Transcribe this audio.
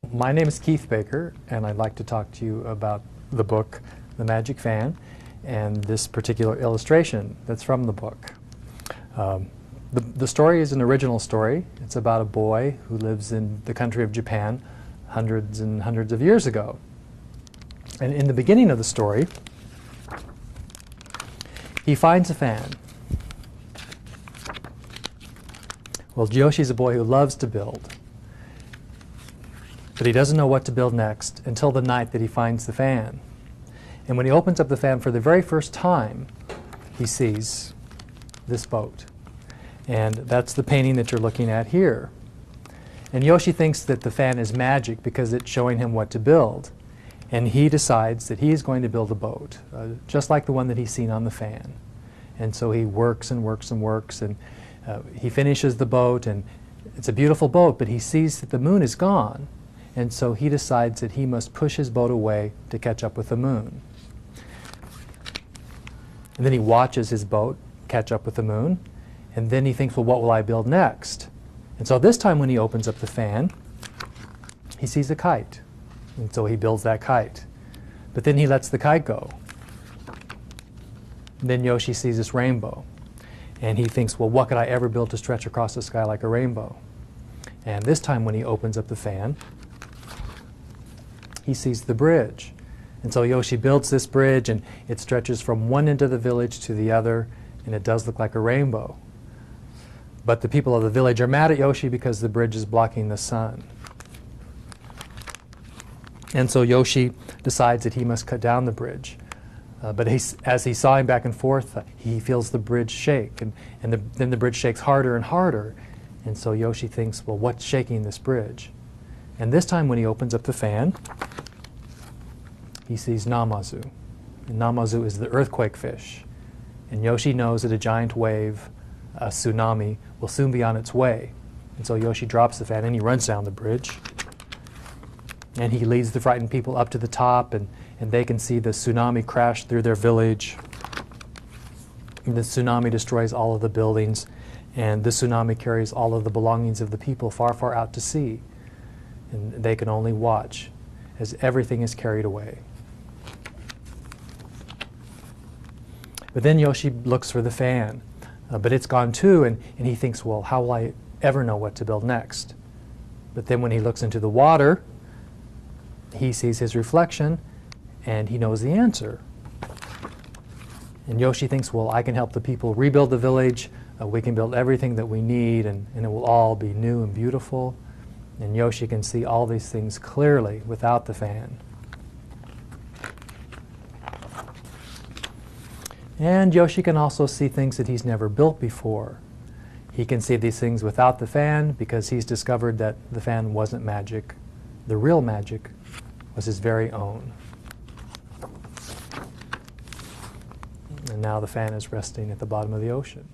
My name is Keith Baker, and I'd like to talk to you about the book, The Magic Fan, and this particular illustration that's from the book. The story is an original story. It's about a boy who lives in the country of Japan hundreds and hundreds of years ago. And in the beginning of the story, he finds a fan. Well, Yoshi's a boy who loves to build, but he doesn't know what to build next until the night that he finds the fan. And when he opens up the fan for the very first time, he sees this boat. And that's the painting that you're looking at here. And Yoshi thinks that the fan is magic because it's showing him what to build. And he decides that he is going to build a boat, just like the one that he's seen on the fan. And so he works and works and works, and he finishes the boat, and it's a beautiful boat, but he sees that the moon is gone. And so he decides that he must push his boat away to catch up with the moon. And then he watches his boat catch up with the moon, and then he thinks, well, what will I build next? And so this time when he opens up the fan, he sees a kite. And so he builds that kite. But then he lets the kite go. And then Yoshi sees this rainbow. And he thinks, well, what could I ever build to stretch across the sky like a rainbow? And this time when he opens up the fan, he sees the bridge. And so Yoshi builds this bridge, and it stretches from one end of the village to the other, and it does look like a rainbow. But the people of the village are mad at Yoshi because the bridge is blocking the sun. And so Yoshi decides that he must cut down the bridge. But as he's sawing back and forth, he feels the bridge shake, and then the bridge shakes harder and harder. And so Yoshi thinks, well, what's shaking this bridge? And this time when he opens up the fan, he sees Namazu. And Namazu is the earthquake fish. And Yoshi knows that a giant wave, a tsunami, will soon be on its way. And so Yoshi drops the fan and he runs down the bridge. And he leads the frightened people up to the top, and they can see the tsunami crash through their village. And the tsunami destroys all of the buildings, and the tsunami carries all of the belongings of the people far, far out to sea. And they can only watch as everything is carried away. But then Yoshi looks for the fan, but it's gone too, and he thinks, well, how will I ever know what to build next? But then when he looks into the water, he sees his reflection, and he knows the answer. And Yoshi thinks, well, I can help the people rebuild the village, we can build everything that we need, and it will all be new and beautiful. And Yoshi can see all these things clearly without the fan. And Yoshi can also see things that he's never built before. He can see these things without the fan because he's discovered that the fan wasn't magic. The real magic was his very own. And now the fan is resting at the bottom of the ocean.